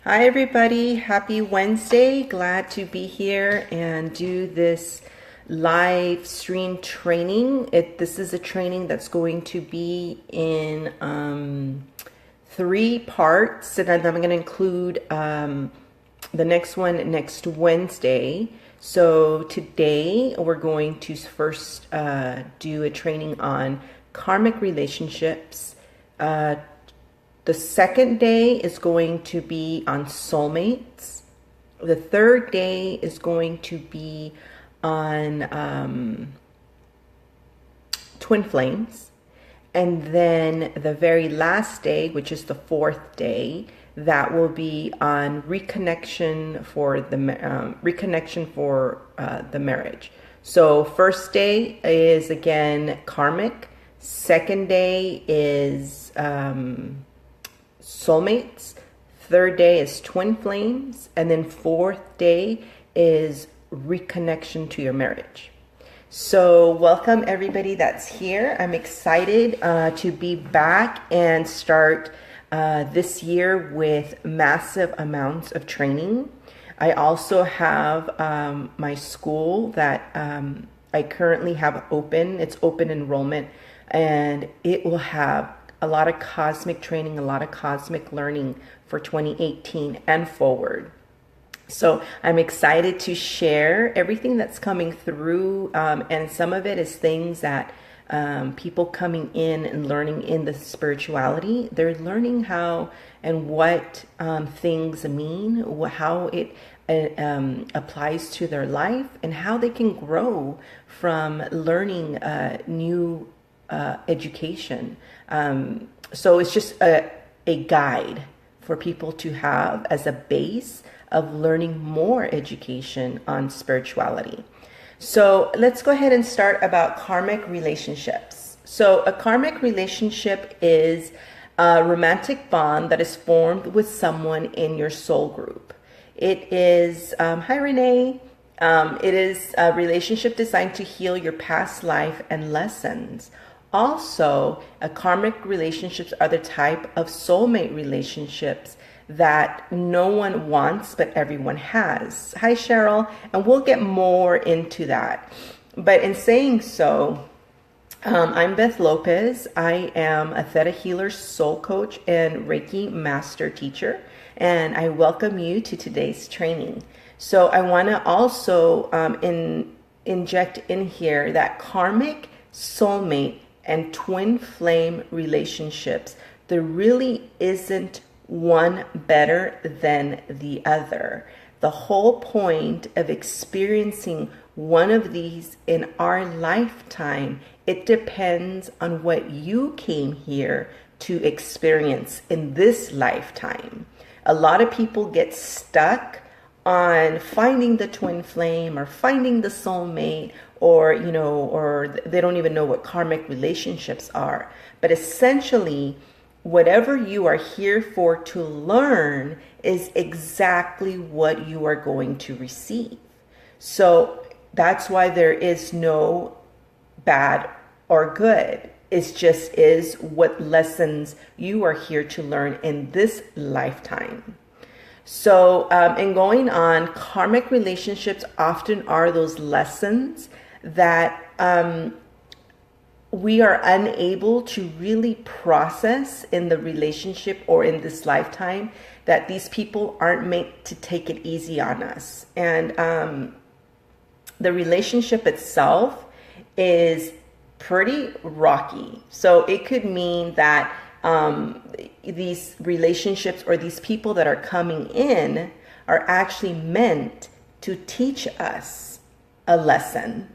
Hi, everybody. Happy Wednesday. Glad to be here and do this live stream training. This is a training that's going to be in three parts, and I'm going to include the next one next Wednesday. So today we're going to first do a training on karmic relationships. The second day is going to be on soulmates. The third day is going to be on twin flames. And then the very last day, which is the fourth day, that will be on reconnection for the marriage. So first day is again karmic. Second day is soulmates. Third day is twin flames, and then fourth day is reconnection to your marriage. So welcome everybody that's here. I'm excited to be back and start this year with massive amounts of training. I also have my school that I currently have open. It's open enrollment, and it will have a lot of cosmic training, a lot of cosmic learning for 2018 and forward. So I'm excited to share everything that's coming through, and some of it is things that people coming in and learning in the spirituality, they're learning how and what things mean, how it applies to their life, and how they can grow from learning new education. So it's just a guide for people to have as a base of learning more education on spirituality. So let's go ahead and start about karmic relationships. So a karmic relationship is a romantic bond that is formed with someone in your soul group. It is, hi Renee, it is a relationship designed to heal your past life and lessons. Also, karmic relationships are the type of soulmate relationships that no one wants, but everyone has. Hi, Cheryl, and we'll get more into that. But in saying so, I'm Beth Lopez. I am a Theta Healer soul coach and Reiki master teacher, and I welcome you to today's training. So I want to also inject in here that karmic, soulmate, and twin flame relationships, there really isn't one better than the other. The whole point of experiencing one of these in our lifetime, it depends on what you came here to experience in this lifetime. A lot of people get stuck on finding the twin flame or finding the soulmate, or they don't even know what karmic relationships are. But essentially, whatever you are here for to learn is exactly what you are going to receive. So that's why there is no bad or good. It just is what lessons you are here to learn in this lifetime. So in going on, karmic relationships often are those lessons that we are unable to really process in the relationship or in this lifetime, that these people aren't meant to take it easy on us. And the relationship itself is pretty rocky. So it could mean that these relationships or these people that are coming in are actually meant to teach us a lesson.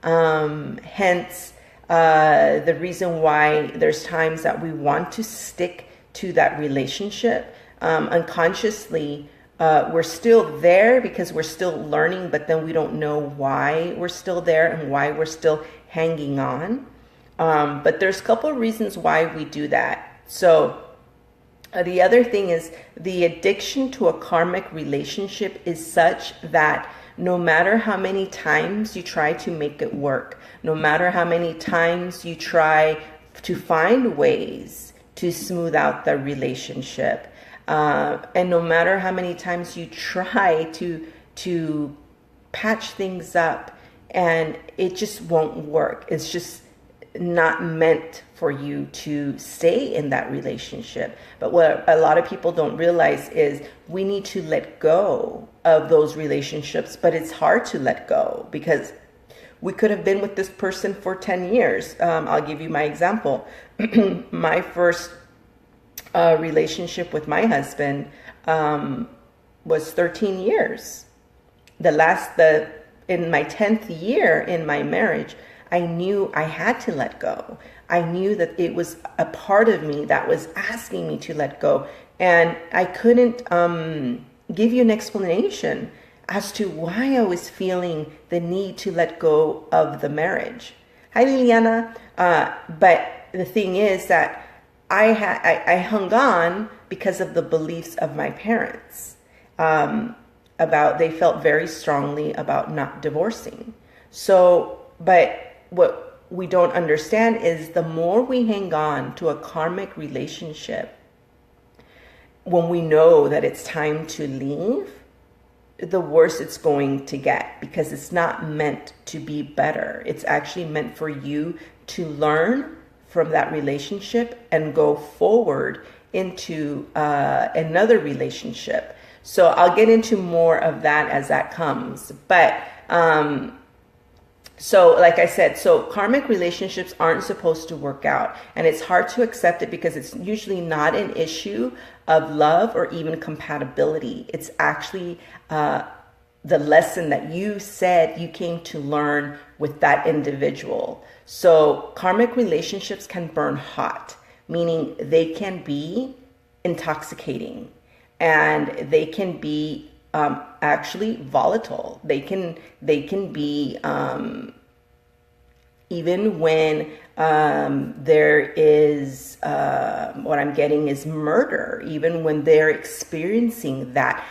Hence, the reason why there's times that we want to stick to that relationship. Unconsciously, we're still there because we're still learning, but then we don't know why we're still there and why we're still hanging on. But there's a couple of reasons why we do that. So the other thing is the addiction to a karmic relationship is such that no matter how many times you try to make it work, no matter how many times you try to find ways to smooth out the relationship, And no matter how many times you try to patch things up, and it just won't work. It's just not meant for you to stay in that relationship. But what a lot of people don't realize is we need to let go of those relationships, but it's hard to let go because we could have been with this person for 10 years. I'll give you my example. My first relationship with my husband was 13 years. In my 10th year in my marriage, I knew I had to let go. I knew that it was a part of me that was asking me to let go. And I couldn't give you an explanation as to why I was feeling the need to let go of the marriage. Hi, Liliana. But the thing is that I hung on because of the beliefs of my parents. They felt very strongly about not divorcing. But what we don't understand is the more we hang on to a karmic relationship, when we know that it's time to leave, the worse it's going to get, because it's not meant to be better. It's actually meant for you to learn from that relationship and go forward into another relationship. So I'll get into more of that as that comes. But so like I said, so karmic relationships aren't supposed to work out. And it's hard to accept it because it's usually not an issue of love or even compatibility. It's actually the lesson that you said you came to learn with that individual. So karmic relationships can burn hot, meaning they can be intoxicating. And they can be actually volatile. They can be even when there is what I'm getting is murder. Even when they're experiencing that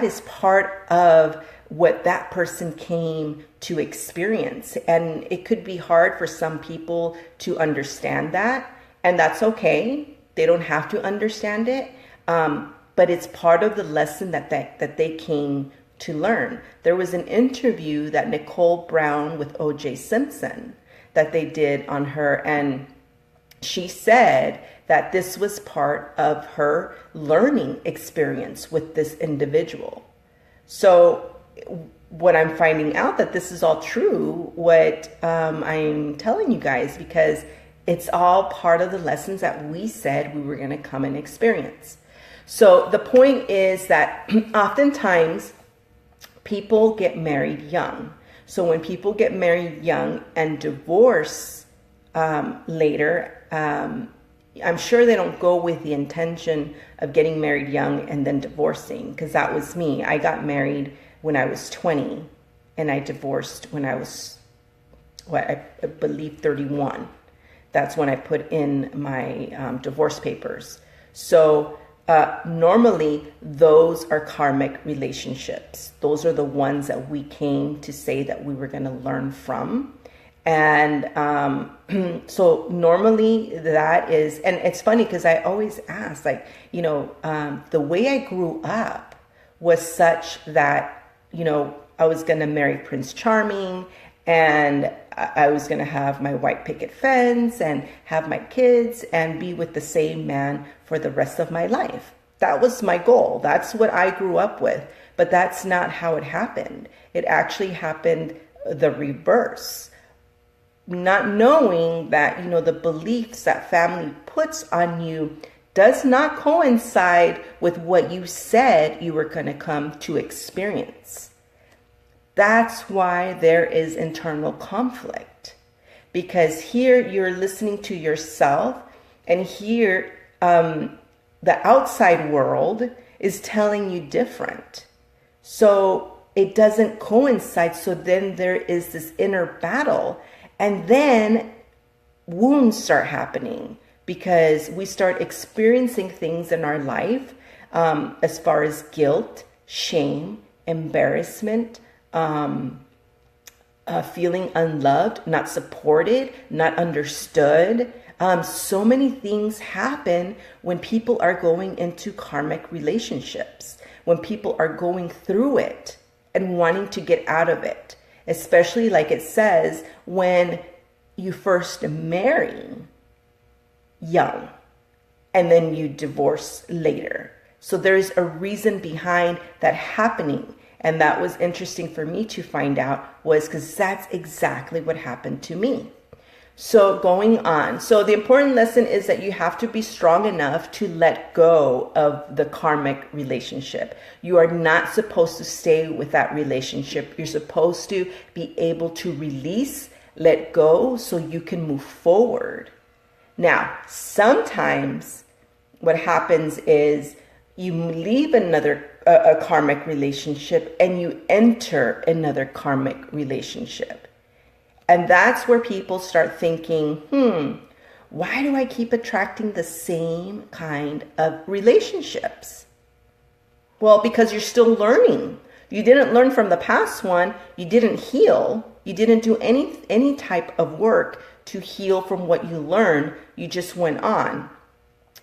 is part of what that person came to experience. And it could be hard for some people to understand that, and that's okay. They don't have to understand it. But it's part of the lesson that they came to learn. There was an interview that Nicole Brown with O.J. Simpson that they did on her, and she said that this was part of her learning experience with this individual. So what I'm finding out that this is all true, what I'm telling you guys, because it's all part of the lessons that we said we were going to come and experience. So the point is that oftentimes people get married young. So when people get married young and divorce later, I'm sure they don't go with the intention of getting married young and then divorcing, because that was me. I got married when I was 20 and I divorced when I was, I believe 31. That's when I put in my divorce papers. So normally those are karmic relationships. Those are the ones that we came to say that we were going to learn from. And so normally that is, and it's funny because I always ask, like, the way I grew up was such that, I was going to marry Prince Charming, and I was going to have my white picket fence and have my kids and be with the same man for the rest of my life. That was my goal. That's what I grew up with. But that's not how it happened. It actually happened the reverse. Not knowing that, the beliefs that family puts on you does not coincide with what you said you were going to come to experience. That's why there is internal conflict, because here you're listening to yourself, and here the outside world is telling you different. So it doesn't coincide. So then there is this inner battle, and then wounds start happening because we start experiencing things in our life as far as guilt, shame, embarrassment, feeling unloved, not supported, not understood, So many things happen when people are going into karmic relationships, when people are going through it and wanting to get out of it, especially like it says, when you first marry young and then you divorce later. So there's a reason behind that happening. And that was interesting for me to find out, was because that's exactly what happened to me. So going on. So the important lesson is that you have to be strong enough to let go of the karmic relationship. You are not supposed to stay with that relationship. You're supposed to be able to release, let go, so you can move forward. Now, sometimes what happens is you leave a karmic relationship and you enter another karmic relationship. And that's where people start thinking, why do I keep attracting the same kind of relationships? Well, because you're still learning. You didn't learn from the past one. You didn't heal. You didn't do any type of work to heal from what you learned. You just went on.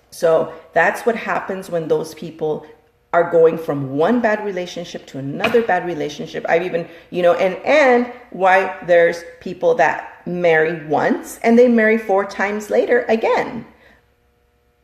So that's what happens when those people are going from one bad relationship to another bad relationship. I've even, and why there's people that marry once and they marry 4 times later again.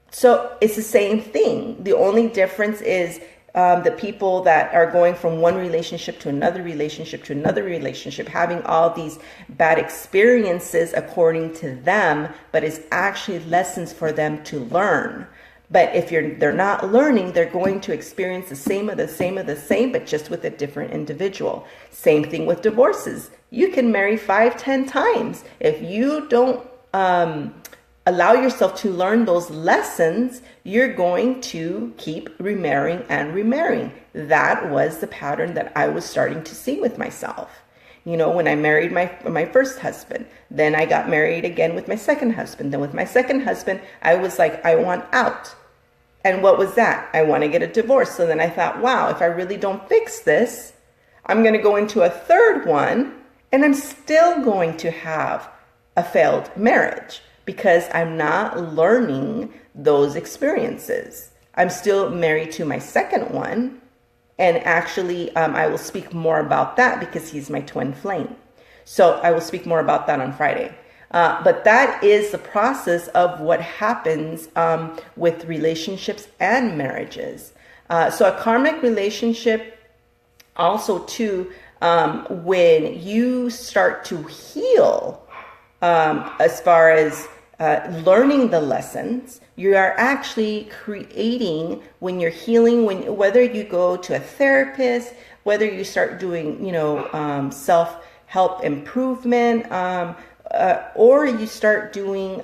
So it's the same thing. The only difference is the people that are going from one relationship to another relationship to another relationship, having all these bad experiences according to them, but it's actually lessons for them to learn. But if they're not learning, they're going to experience the same, but just with a different individual. Same thing with divorces. You can marry 5, 10 times. If you don't allow yourself to learn those lessons, you're going to keep remarrying and remarrying. That was the pattern that I was starting to see with myself. When I married my first husband, then I got married again with my second husband. Then with my second husband, I was like, I want out. And what was that? I want to get a divorce. So then I thought, wow, if I really don't fix this, I'm going to go into a third one and I'm still going to have a failed marriage because I'm not learning those experiences. I'm still married to my second one. And actually, I will speak more about that because he's my twin flame. So I will speak more about that on Friday. But that is the process of what happens with relationships and marriages. So a karmic relationship also too, when you start to heal, as far as learning the lessons, you are actually creating, when you're healing, whether you go to a therapist, whether you start doing, self-help improvement, or you start doing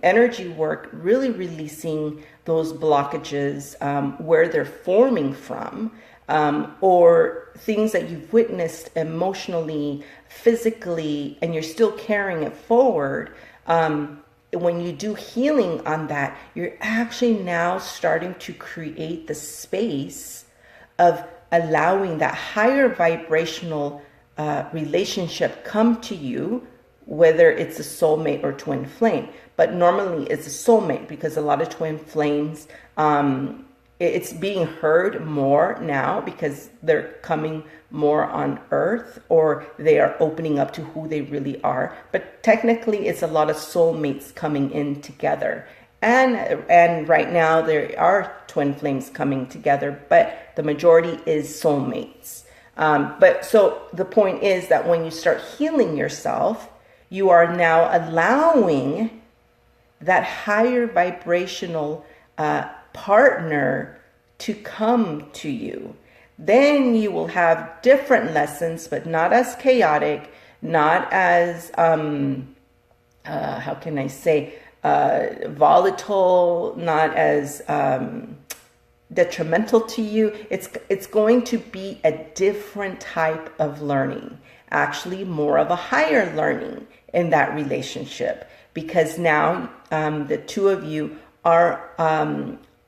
energy work, really releasing those blockages where they're forming from, or things that you've witnessed emotionally, physically, and you're still carrying it forward. When you do healing on that, you're actually now starting to create the space of allowing that higher vibrational relationship come to you, whether it's a soulmate or twin flame. But normally it's a soulmate because a lot of twin flames, it's being heard more now because they're coming more on earth, or they are opening up to who they really are. But technically it's a lot of soulmates coming in together. And right now there are twin flames coming together, but the majority is soulmates. But so the point is that when you start healing yourself, you are now allowing that higher vibrational partner to come to you. Then you will have different lessons, but not as chaotic, not as, how can I say, volatile, not as detrimental to you. It's going to be a different type of learning, actually more of a higher learning in that relationship, because now the two of you are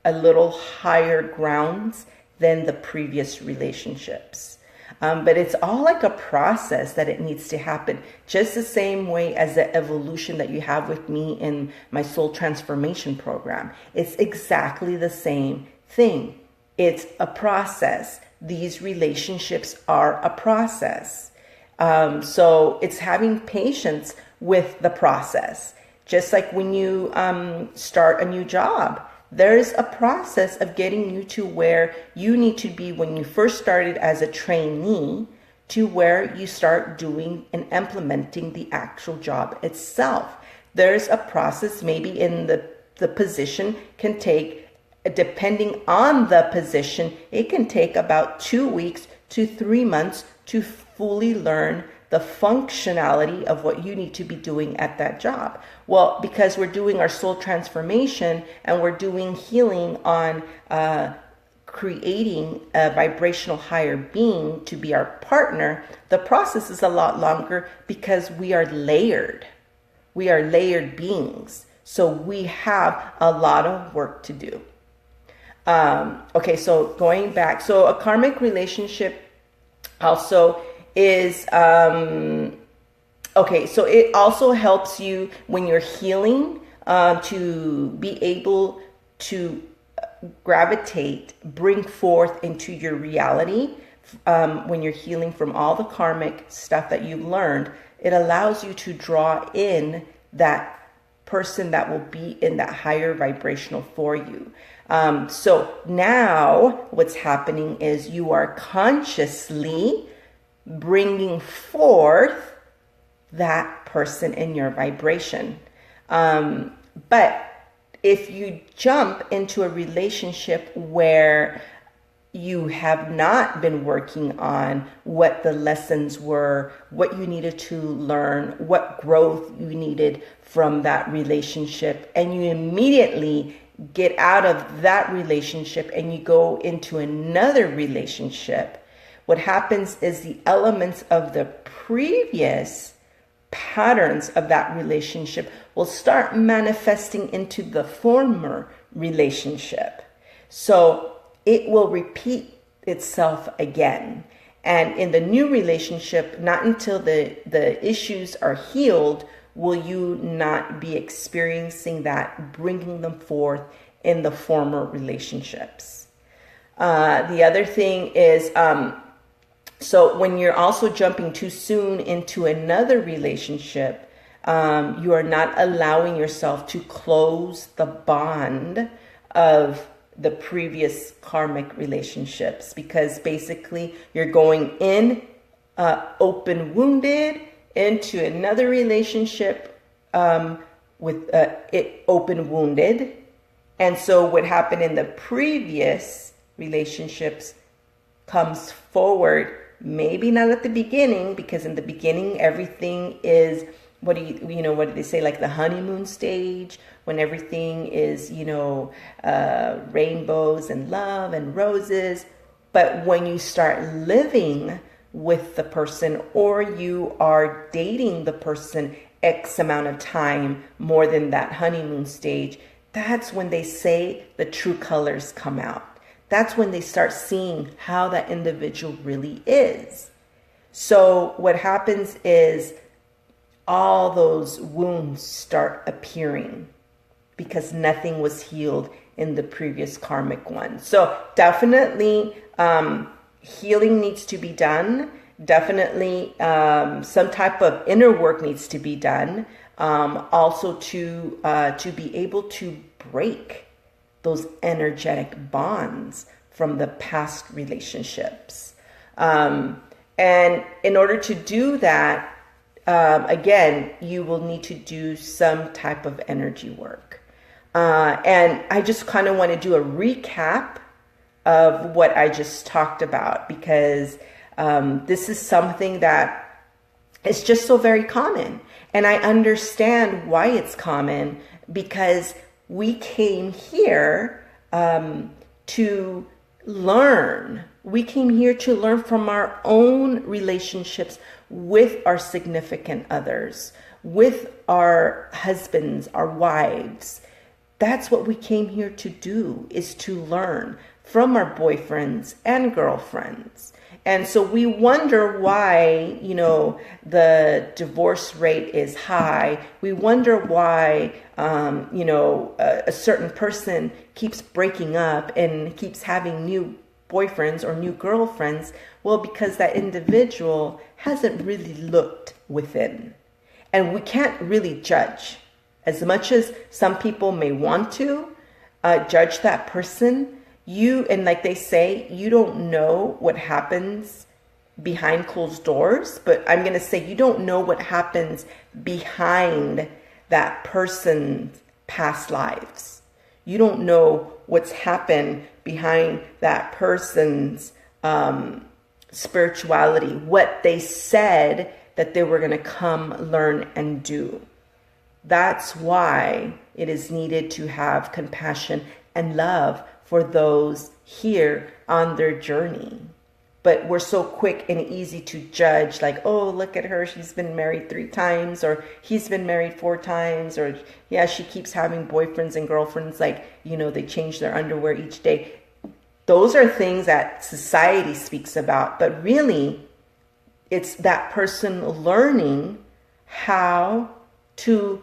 a little higher grounds than the previous relationships. But it's all like a process that it needs to happen, just the same way as the evolution that you have with me in my soul transformation program. It's exactly the same thing. It's a process. These relationships are a process. So it's having patience with the process. Just like when you start a new job, there's a process of getting you to where you need to be when you first started as a trainee to where you start doing and implementing the actual job itself. There's a process, maybe in the position can take, depending on the position, it can take about 2 weeks to 3 months to fully learn the functionality of what you need to be doing at that job. Well, because we're doing our soul transformation and we're doing healing on creating a vibrational higher being to be our partner, the process is a lot longer because we are layered. We are layered beings. So we have a lot of work to do. Okay, so going back, so a karmic relationship also is, okay, so it also helps you when you're healing to be able to gravitate, bring forth into your reality when you're healing from all the karmic stuff that you've learned. It allows you to draw in that person that will be in that higher vibrational for you. So now what's happening is you are consciously bringing forth that person in your vibration. But if you jump into a relationship where you have not been working on what the lessons were, what you needed to learn, what growth you needed from that relationship, and you immediately get out of that relationship and you go into another relationship, what happens is the elements of the previous patterns of that relationship will start manifesting into the former relationship. So it will repeat itself again. And in the new relationship, not until the issues are healed will you not be experiencing that, bringing them forth in the former relationships. The other thing is, so when you're also jumping too soon into another relationship, you are not allowing yourself to close the bond of the previous karmic relationships, because basically you're going in open wounded into another relationship with it open wounded. And so what happened in the previous relationships comes forward. Maybe not at the beginning, because in the beginning, everything is, what do they say, like the honeymoon stage, when everything is, rainbows and love and roses. But when you start living with the person, or you are dating the person X amount of time more than that honeymoon stage, that's when they say the true colors come out. That's when they start seeing how that individual really is. So what happens is all those wounds start appearing because nothing was healed in the previous karmic one. So definitely healing needs to be done. Definitely some type of inner work needs to be done. Also to be able to break those energetic bonds from the past relationships. And in order to do that, again, you will need to do some type of energy work. And I just kind of want to do a recap of what I just talked about, because this is something that is just so very common. And I understand why it's common, because we came here to learn. We came here to learn from our own relationships with our significant others, with our husbands, our wives. That's what we came here to do, is to learn from our boyfriends and girlfriends. And so we wonder why, you know, the divorce rate is high. We wonder why, you know, a certain person keeps breaking up and keeps having new boyfriends or new girlfriends. Well, because that individual hasn't really looked within. And we can't really judge. As much as some people may want to judge that person, and like they say, you don't know what happens behind closed doors, but I'm going to say you don't know what happens behind that person's past lives. You don't know what's happened behind that person's spirituality, what they said that they were going to come, learn, and do. That's why it is needed to have compassion and love for those here on their journey. But we're so quick and easy to judge, like, oh, look at her, she's been married 3 times, or he's been married 4 times, or yeah, she keeps having boyfriends and girlfriends, like, you know, they change their underwear each day. Those are things that society speaks about, but really it's that person learning how to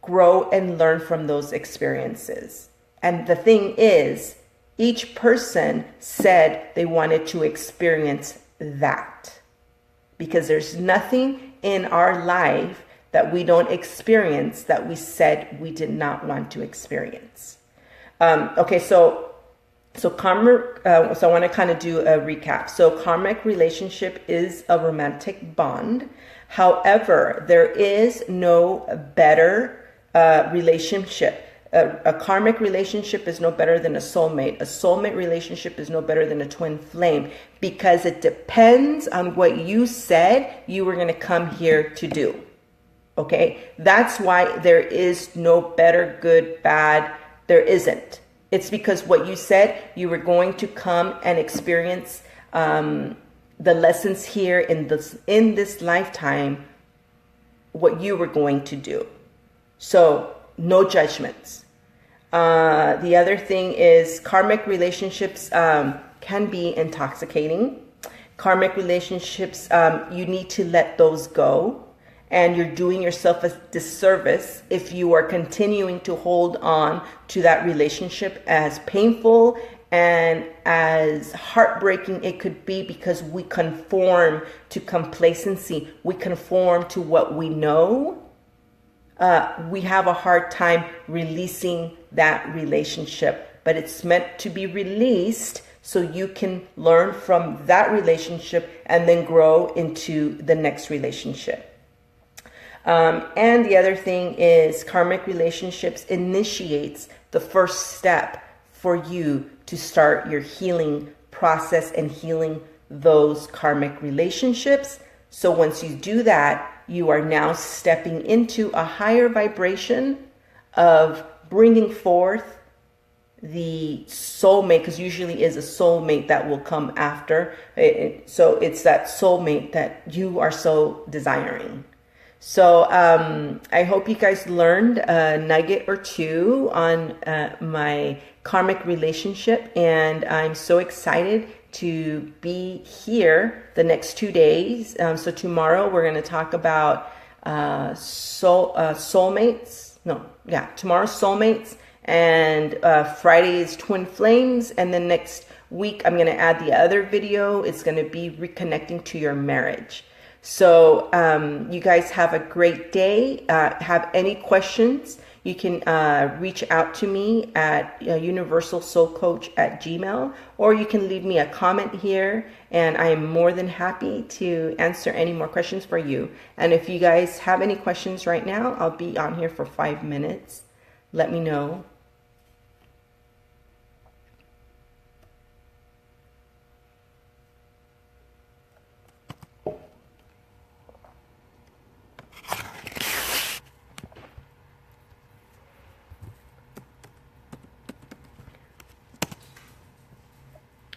grow and learn from those experiences. And the thing is, each person said they wanted to experience that, because there's nothing in our life that we don't experience that we said we did not want to experience. Okay, so karmic, so I want to kind of do a recap. So karmic relationship is a romantic bond. However, there is no better relationship. A karmic relationship is no better than a soulmate. A soulmate relationship is no better than a twin flame, because it depends on what you said you were going to come here to do. Okay? That's why there is no better, good, bad. There isn't. It's because what you said you were going to come and experience the lessons here in this lifetime, what you were going to do. So no judgments. The other thing is karmic relationships can be intoxicating. Karmic relationships, you need to let those go. And you're doing yourself a disservice if you are continuing to hold on to that relationship, as painful and as heartbreaking it could be, because we conform to complacency. We conform to what we know. We have a hard time releasing that relationship, but it's meant to be released so you can learn from that relationship and then grow into the next relationship. And the other thing is karmic relationships initiates the first step for you to start your healing process and healing those karmic relationships. So once you do that, you are now stepping into a higher vibration of bringing forth the soulmate, because usually is a soulmate that will come after. So it's that soulmate that you are so desiring. So I hope you guys learned a nugget or two on my karmic relationship, and I'm so excited to be here the next 2 days. So tomorrow we're going to talk about soulmates. Tomorrow's soulmates, and Friday is twin flames, and then next week I'm going to add the other video. It's going to be reconnecting to your marriage. So you guys have a great day. Have any questions, you can reach out to me at universalsoulcoach@gmail.com, or you can leave me a comment here, and I am more than happy to answer any more questions for you. And if you guys have any questions right now, I'll be on here for 5 minutes. Let me know.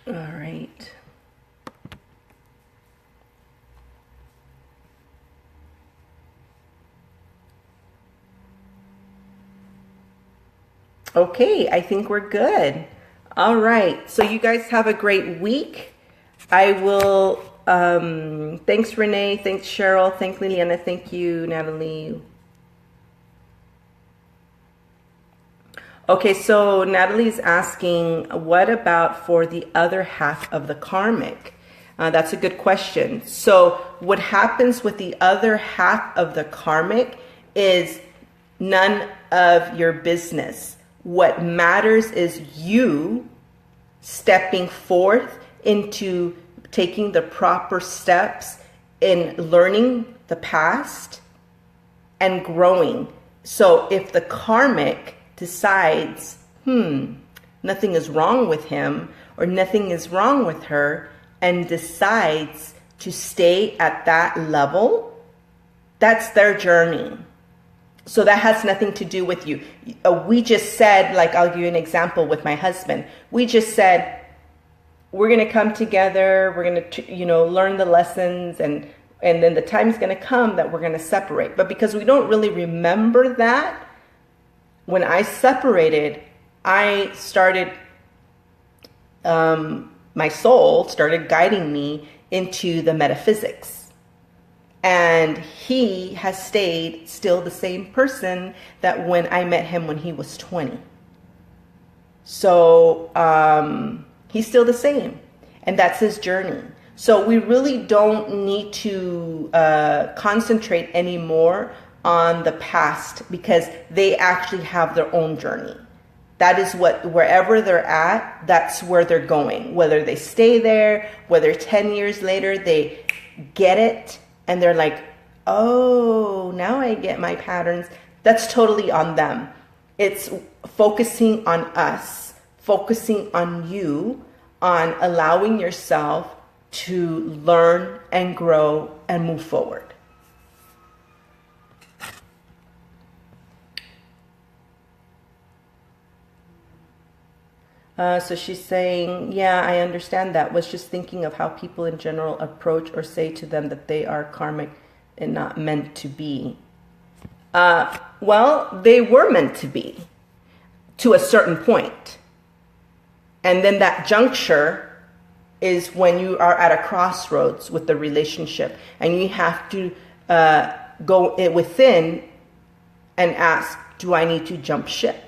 All right. Okay, I think we're good. All right. So you guys have a great week. I will, thanks Renee, thanks Cheryl, thanks Liliana, thank you Natalie. Okay, so Natalie's asking, what about for the other half of the karmic? That's a good question. So what happens with the other half of the karmic is none of your business. What matters is you stepping forth into taking the proper steps in learning the past and growing. So if the karmic decides, nothing is wrong with him or nothing is wrong with her, and decides to stay at that level, that's their journey. So that has nothing to do with you. We just said, like, I'll give you an example with my husband. We just said, we're going to come together, we're going to, learn the lessons, and then the time's going to come that we're going to separate. But because we don't really remember that, when I separated, I started, my soul started guiding me into the metaphysics. And he has stayed still the same person that when I met him when he was 20. So he's still the same. And that's his journey. So we really don't need to concentrate anymore on the past, because they actually have their own journey. That is wherever they're at, that's where they're going. Whether they stay there, whether 10 years later they get it and they're like, oh, now I get my patterns. That's totally on them. It's focusing on us, focusing on you, on allowing yourself to learn and grow and move forward. So she's saying, yeah, I understand that. Was just thinking of how people in general approach or say to them that they are karmic and not meant to be. Well, they were meant to be to a certain point. And then that juncture is when you are at a crossroads with the relationship, and you have to go within and ask, do I need to jump ship?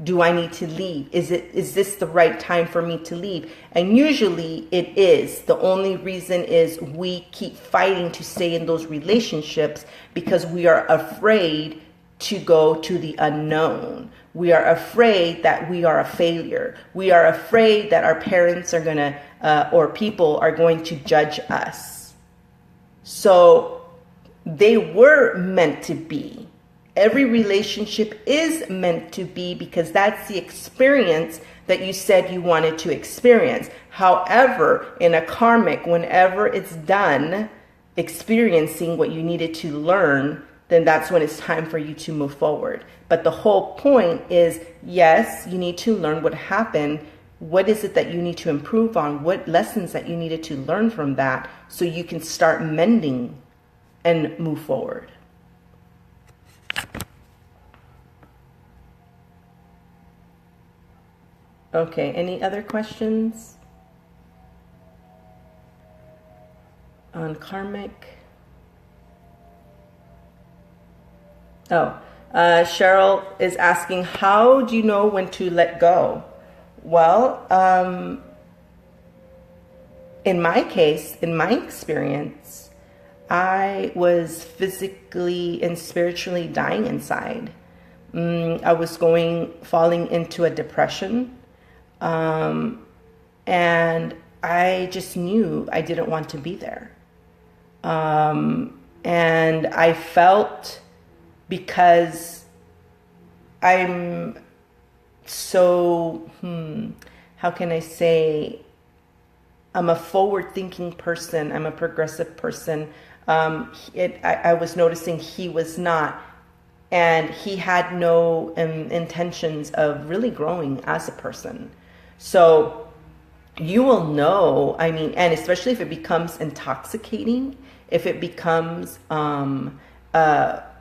Do I need to leave? Is this the right time for me to leave? And usually it is. The only reason is we keep fighting to stay in those relationships because we are afraid to go to the unknown. We are afraid that we are a failure. We are afraid that our parents are going to, or people are going to judge us. So they were meant to be. Every relationship is meant to be, because that's the experience that you said you wanted to experience. However, in a karmic, whenever it's done experiencing what you needed to learn, then that's when it's time for you to move forward. But the whole point is, yes, you need to learn what happened. What is it that you need to improve on? What lessons that you needed to learn from that, so you can start mending and move forward. Okay, any other questions on karmic? Oh, Cheryl is asking, how do you know when to let go? Well, in my case, in my experience, I was physically and spiritually dying inside. I was falling into a depression. And I just knew I didn't want to be there. And I felt, because I'm so, how can I say, I'm a forward-thinking person. I'm a progressive person. I was noticing he was not. And he had no intentions of really growing as a person. So you will know, I mean, and especially if it becomes intoxicating, if it becomes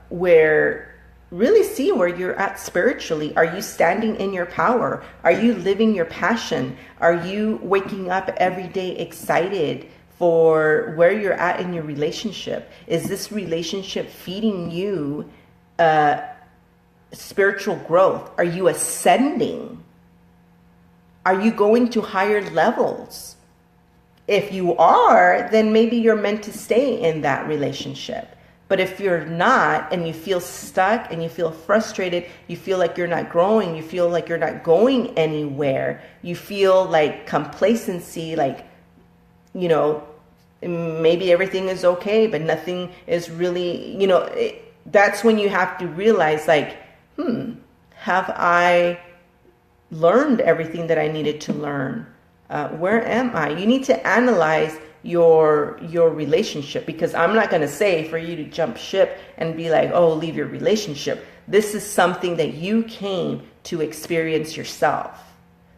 where really see where you're at spiritually. Are you standing in your power? Are you living your passion? Are you waking up every day excited for where you're at in your relationship? Is this relationship feeding you spiritual growth? Are you ascending? Are you going to higher levels? If you are, then maybe you're meant to stay in that relationship. But if you're not, and you feel stuck and you feel frustrated, you feel like you're not growing, you feel like you're not going anywhere, you feel like complacency, like, you know, maybe everything is okay, but nothing is really, you know, that's when you have to realize, like, have I learned everything that I needed to learn? Where am I? You need to analyze your relationship, because I'm not going to say for you to jump ship and be like, oh, leave your relationship. This is something that you came to experience yourself.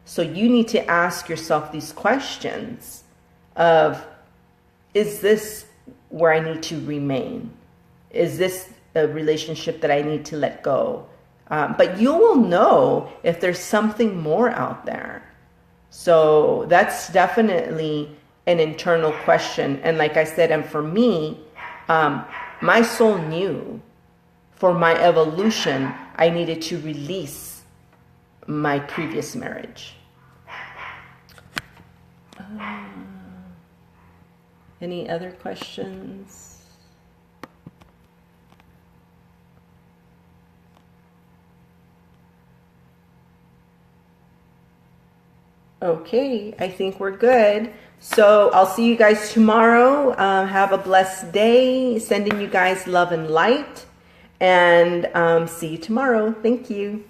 So you need to ask yourself these questions of, is this where I need to remain? Is this a relationship that I need to let go? But you will know if there's something more out there. So that's definitely an internal question. And like I said, and for me, my soul knew for my evolution, I needed to release my previous marriage. Any other questions? Okay, I think we're good. So I'll see you guys tomorrow. Have a blessed day. Sending you guys love and light. And see you tomorrow. Thank you.